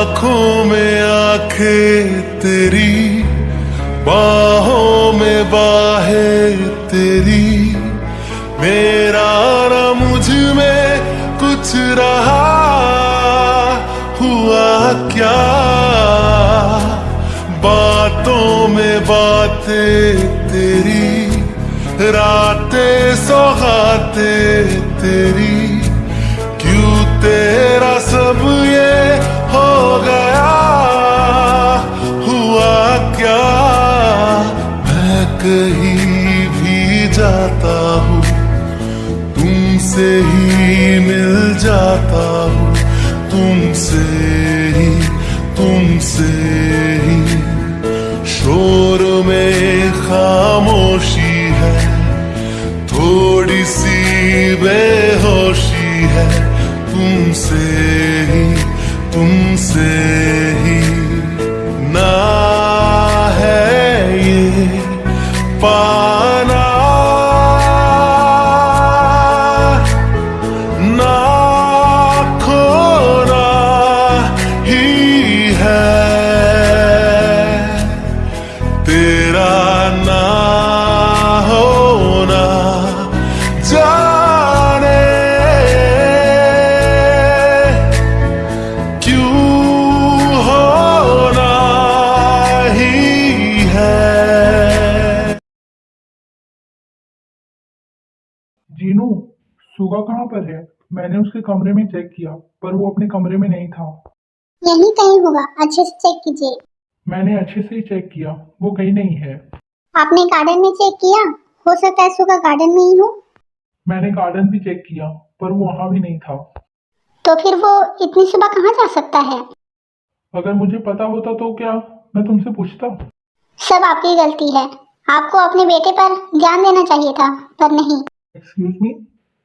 आंखों में आंखें तेरी, बाहों में बाहें तेरी, मेरा ना मुझ में कुछ रहा, हुआ क्या? बातों में बातें तेरी, रातें सौगातें तेरी, क्यों तेरा सब ये हो गया, हुआ क्या? मैं कहीं भी जाता हूँ, तुमसे ही मिल जाता हूँ, तुमसे ही शोर में खामोशी है, थोड़ी सी बेहोशी है, तुमसे ही ना है ये पाना, ना खोना ही है, तेरा ना होना जाने क्यों होना ही है। जीनू, सुगा कहाँ पर है? मैंने उसके कमरे में चेक किया पर वो अपने कमरे में नहीं था। यही कहीं होगा, अच्छे से चेक कीजिए। मैंने अच्छे से ही चेक किया, वो कहीं नहीं है। आपने गार्डन में चेक किया? हो सकता है सुगा गार्डन में ही हो। मैंने गार्डन भी चेक किया पर वो वहां भी नहीं था। तो फिर वो इतनी सुबह कहाँ जा सकता है? अगर मुझे पता होता तो क्या मैं तुमसे पूछता? सब आपकी गलती है। आपको अपने बेटे पर ध्यान देना चाहिए था, पर नहीं। एक्सक्यूज मी,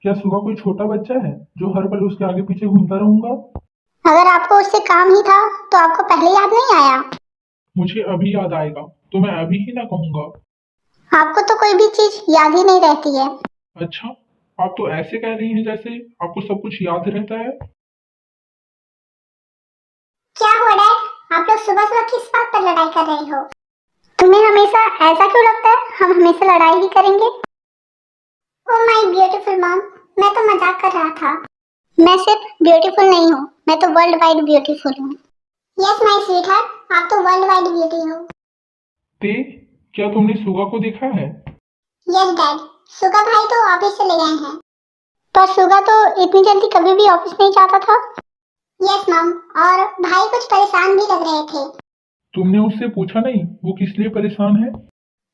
क्या सुगा कोई छोटा बच्चा है जो हर पल उसके आगे पीछे घूमता रहूंगा? अगर आपको उससे काम ही था तो आपको पहले याद नहीं आया? मुझे अभी याद आएगा तो मैं अभी ही ना कहूंगा। आपको तो कोई भी चीज याद ही नहीं रहती है। अच्छा, आप तो ऐसे कह रही हैं जैसे आपको सब कुछ याद रहता है। क्या हुआ डैड? आप लोग सुबह सुबह किस बात पर लड़ाई कर रहे हो? तुम्हें हमेशा ऐसा क्यों लगता है हम हमेशा लड़ाई ही करेंगे? ओह माय ब्यूटीफुल मॉम, मैं तो मजाक कर रहा था। मैं सिर्फ ब्यूटीफुल नहीं हूँ, मैं तो वर्ल्ड वाइड ब्यूटीफुल हूँ। यस माय स्वीटहार्ट, आप तो वर्ल्ड वाइड ब्यूटी हो। ते, क्या तुमने सुगा को देखा है? यस डैड, सुगा भाई तो ऑफिस चले गए हैं। पर सुगा तो इतनी जल्दी कभी भी ऑफिस नहीं जाता था। यस मॉम, और भाई कुछ परेशान भी लग रहे थे। तुमने उससे पूछा नहीं वो किस लिए परेशान है?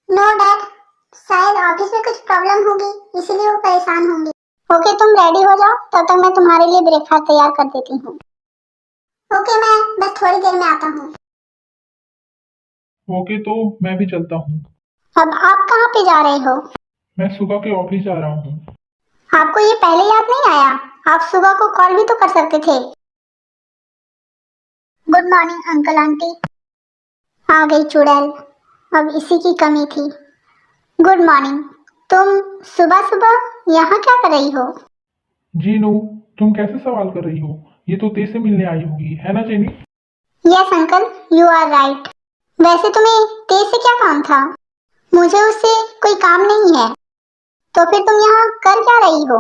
नो डैड, शायद ऑफिस में कुछ प्रॉब्लम होगी, इसलिए वो परेशान होंगे। ओके, तुम रेडी हो जाओ, तब तक मैं तुम्हारे लिए ब्रेकफास्ट तैयार कर देती हूँ। ओके, मैं बस थोड़ी देर में आता हूँ। ओके, तो मैं भी चलता हूँ। अब आप कहाँ पे जा रहे हो? मैं सुगा के ऑफिस जा रहा हूँ। आपको ये पहले याद नहीं आया? आप सुबह को कॉल भी तो कर सकते थे। Good morning uncle auntie. आ गई चुड़ैल, अब इसी की कमी थी। Good morning. तुम सुबह सुबह यहाँ क्या कर रही हो? जीनू, तुम कैसे सवाल कर रही हो? ये तो ते से मिलने आई होगी, है ना Jenny? Yes uncle, you are right. वैसे तुम्हें तेज से क्या काम था? मुझे उससे कोई काम नहीं है। तो फिर तुम यहाँ कर क्या रही हो?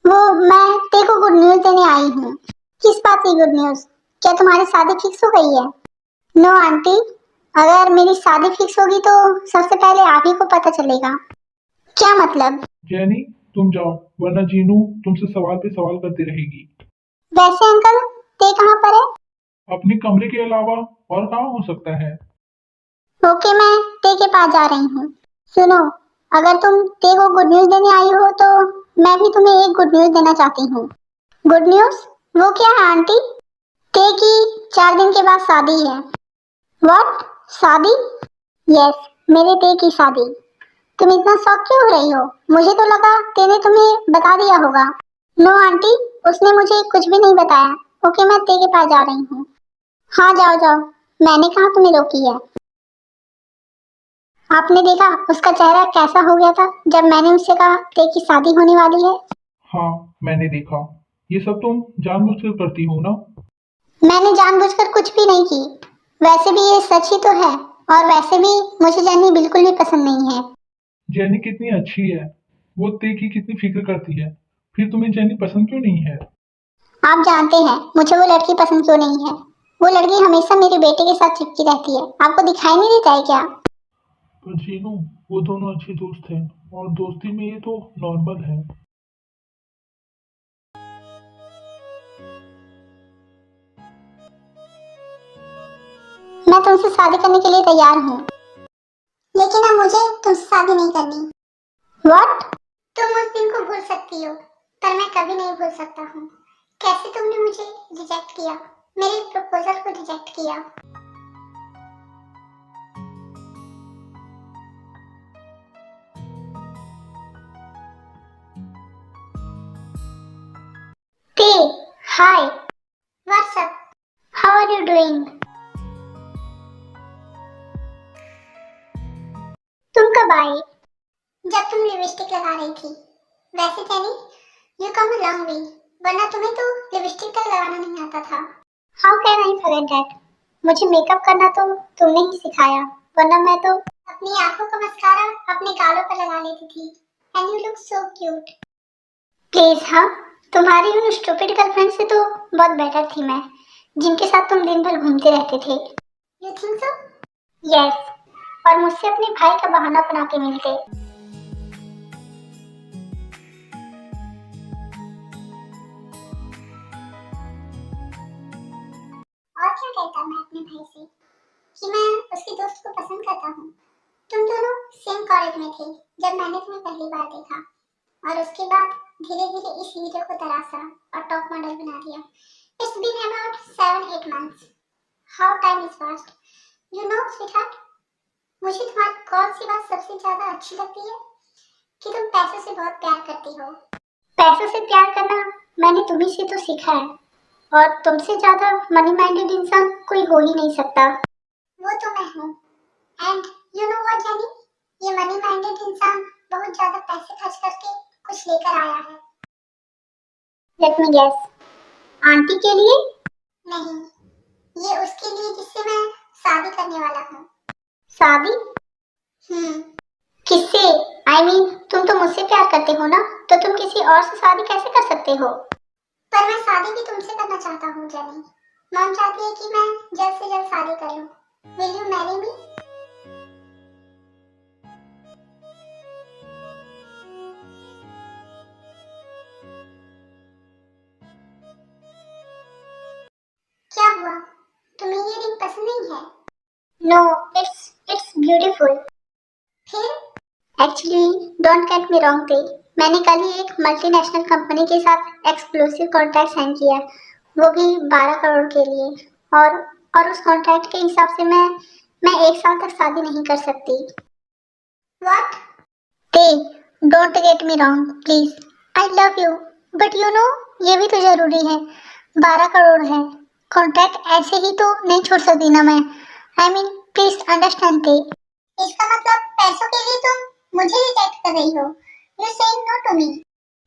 वो मैं तेरे को गुड न्यूज देने आई हूँ। किस बात की गुड न्यूज? क्या तुम्हारी शादी फिक्स हो गई है? नो आंटी, अगर मेरी शादी फिक्स होगी तो सबसे पहले आप ही को पता चलेगा। क्या मतलब? जेनी, तुम जाओ वरना जीनू तुमसे सवाल पे सवाल करती रहेगी। वैसे अंकल, ते कहाँ पर है? अपने कमरे के अलावा और कहाँ हो सकता है? ओके, मैं ते के पास जा रही हूँ। सुनो, अगर तुम ते को गुड न्यूज देने आई हो तो मैं भी तुम्हें एक गुड न्यूज देना चाहती हूँ। Good news? वो क्या है आंटी? ते की 4 दिन के बाद शादी है। व्हाट? शादी? यस, मेरे ते की शादी। तुम इतना शॉक क्यों हो रही हो? मुझे तो लगा तेने तुम्हें बता दिया होगा। नो आंटी, उसने मुझे कुछ भी नहीं बताया। ओके, मैं ते के पास जा रही हूँ। हाँ, जाओ जाओ, मैंने कहा तुम्हें रोकी है। आपने देखा उसका चेहरा कैसा हो गया था जब मैंने उससे कहा ते की शादी होने वाली है। हाँ, मैंने देखा। ये सब तुम जानबूझकर करती हो ना? मैंने जानबूझकर कुछ भी नहीं की। वैसे भी ये सच ही तो है, और वैसे भी मुझे जेनी बिल्कुल भी पसंद नहीं है। जेनी कितनी अच्छी है, वो ते की कितनी फिक्र करती है, फिर तुम्हें जेनी पसंद क्यों नहीं है? आप जानते हैं मुझे वो लड़की पसंद क्यों नहीं है। वो लड़की हमेशा मेरे बेटे के साथ चिपकी रहती है। आपको दिखाई नहीं देता है क्या? पर जीनू, वो दोनों अच्छे दोस्त हैं और दोस्ती में ये तो नॉर्मल है। मैं तुमसे शादी करने के लिए तैयार हूँ, लेकिन अब मुझे तुमसे शादी नहीं करनी। व्हाट? तुम उस दिन को भूल सकती हो, पर मैं कभी नहीं भूल सकता हूँ। कैसे तुमने मुझे रिजेक्ट किया, मेरे प्रपोजल को रिजेक्ट किया। ते, hi, what's up, how are you doing? तुम कब आई? जब तुम लिपस्टिक लगा रही थी। वैसे jenny, you come a long way, वरना तुम्हें तो लिपस्टिक तक लगाना नहीं आता था। How can I forget that? मुझे मेकअप करना तो तुमने ही सिखाया, वरना मैं तो अपनी आंखों का मस्कारा अपने गालों पर लगा लेती थी। And you look so cute. Please हाँ, तुम्हारी उन स्टूपिड गर्लफ्रेंड से तो बहुत बेटर थी मैं, जिनके साथ तुम दिन भर घूमते रहते थे। You think so? यस, और मुझसे अपने भाई का बहाना बना के मिलते। और क्या कहता मैं अपने भाई से कि मैं उसके दोस्त को पसंद करता हूँ। तुम दोनों सेम कॉलेज में थे जब मैंने तुम्हें पहली बार देखा, और उसके बाद धीरे धीरे इस हीरो को तराशा और टॉप मॉडल बना दिया। It's been about 7-8 months. How time is fast. You know sweetheart, मुझे तुम्हारी कौन सी बात सबसे ज्यादा अच्छी लगती है? कि तुम पैसों से बहुत प्यार करती हो। पैसों से प्यार करना मैंने तुम्ही से तो सीखा है, और तुमसे ज्यादा मनी माइंडेड इंसान कोई हो ही नहीं सकता। वो तो मैं हूँ। And you know what jenny, ये मनी माइंडेड इंसान बहुत ज्यादा पैसे खर्च करके कुछ लेकर आया है। लेट मी गेस, आंटी के लिए? नहीं, ये उसके लिए जिससे मैं शादी करने वाला हूँ। शादी? किससे? I mean, तुम तो मुझसे प्यार करते हो ना, तो तुम किसी और से शादी कैसे कर सकते हो? पर मैं शादी भी तुमसे करना चाहता हूँ जेनी। मॉम चाहती है कि मैं जल्द से जल्द शादी कर लूँ। Will you marry me? क्या हुआ? तुम्हें ये रिंग पसंद नहीं है? No, it's beautiful. फिर? Actually, don't get me wrong थे, मैंने कल ही एक मल्टीनेशनल कंपनी के साथ एक्सक्लूसिव कॉन्ट्रैक्ट साइन किया, वो भी 12 करोड़ के लिए। और उस कॉन्ट्रैक्ट के हिसाब से मैं 1 साल तक शादी नहीं कर सकती। What? ते, don't get me wrong, please. I love you, but you know, ये भी तो जरूरी है। 12 करोड़ है, कॉन्ट्रैक्ट ऐसे ही तो नहीं छोड़ सकती ना मैं। I mean, please understand ते। इसका मतलब पैसों के लिए तुम मुझे रिजेक्ट कर रही हो। You saying no to me.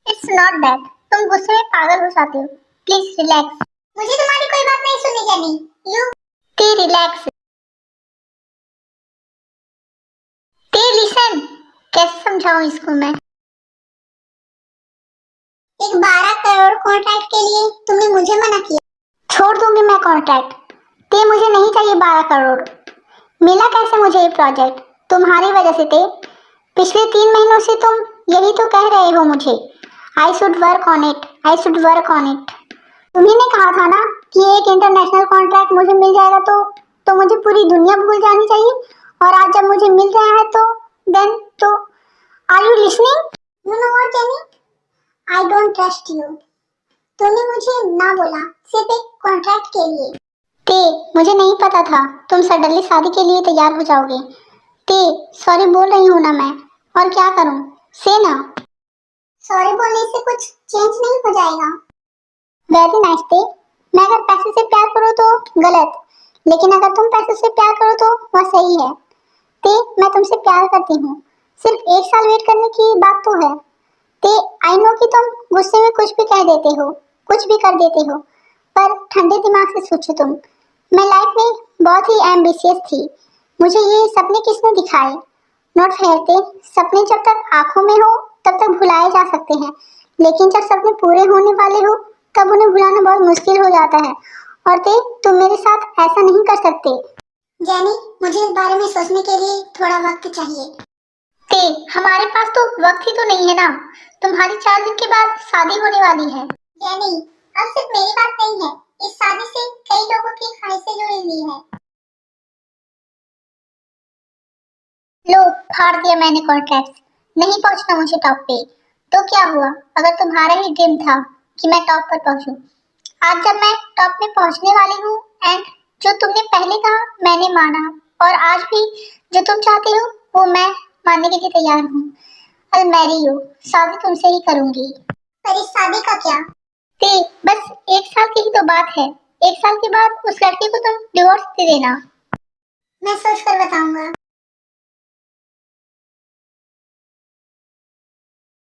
It's not that. तुम गुस्से में पागल हो जाते हो। Please relax. मुझे तुम्हारी कोई बात नहीं सुननी जेनी। You ते relax. ते listen. कैसे समझाऊं इसको मैं? एक 12 करोड़ कॉन्ट्रैक्ट के लिए तुमने मुझे मना किया। छोड़ दूंगी मैं कॉन्ट्रैक्ट। ते मुझे नहीं चाहिए 12 करोड़। मिला कैसे मुझे ये प्रोजेक्ट? तुम्हारी वजह से थे। पिछले 3 महीनों से तुम यही तो कह रहे हो मुझे, I should work on it, I should work on it. तुम्ही ने कहा था ना कि एक इंटरनेशनल कॉन्ट्रैक्ट मुझे मिल जाएगा तो मुझे पूरी दुनिया भूल जानी चाहिए, और आज जब मुझे मिल रहा है तो are you listening? You know what Jenny, I don't trust you. तुमने मुझे ना बोला सिर्फ एक कॉन्ट्रैक्ट के लिए। ते, मुझे नहीं पता था तुम सडनली शादी के लिए तैयार हो जाओगे। ते, सॉरी बोल रही हूँ ना मैं, और क्या करूँ? से ना। सॉरी बोलने से कुछ चेंज नहीं हो जाएगा। वेरी नाइस ते, मैं अगर पैसे से प्यार करूँ तो गलत, लेकिन अगर तुम पैसे से प्यार करो तो वह सही है। ते, मैं तुमसे प्यार करती हूँ, सिर्फ 1 साल वेट करने की बात तो है। ते, आई नो कि तुम गुस्से में कुछ भी कह देते हो, कुछ भी कर देते हो, पर ठंडे दिमाग से सोचो तुम। मैं लाइफ में बहुत ही एम्बिशियस थी। मुझे ये सपने किसने दिखाए? नॉट फेयर थे। सपने जब तक आंखों में हो तब तक भुलाए जा सकते हैं, लेकिन जब सपने पूरे होने वाले हो तब उन्हें भुलाना बहुत मुश्किल हो जाता है। और तुम मेरे साथ ऐसा नहीं कर सकते। जैनी, मुझे इस बारे में सोचने के लिए थोड़ा वक्त चाहिए। हमारे पास तो वक्त ही तो नहीं है ना। तुम्हारी 4 दिन के बाद शादी होने वाली है। जैनी, अब सिर्फ मेरी बात नहीं है, इस शादी से कई लोगों की ख्वाहिशें जुड़ी हुई है। लो, फाड़ दिया मैंने कॉन्ट्रैक्ट। नहीं पहुंचना मुझे टॉप पे। तो क्या हुआ अगर तुम्हारा ही ड्रीम था कि मैं टॉप पर पहुंचूं? आज जब मैं टॉप में पहुंचने वाली हूँ एंड जो तुमने पहले कहा मैंने माना, और आज भी जो तुम चाहते हो वो मैं मानने के लिए तैयार हूँ। I'll marry you। शादी तुमसे ही करूंगी। पर इस शादी का क्या? बस 1 साल की ही तो बात है। 1 साल के बाद उस लड़के को तुम डिवोर्स दे देना। मैं सोच कर बताऊंगा।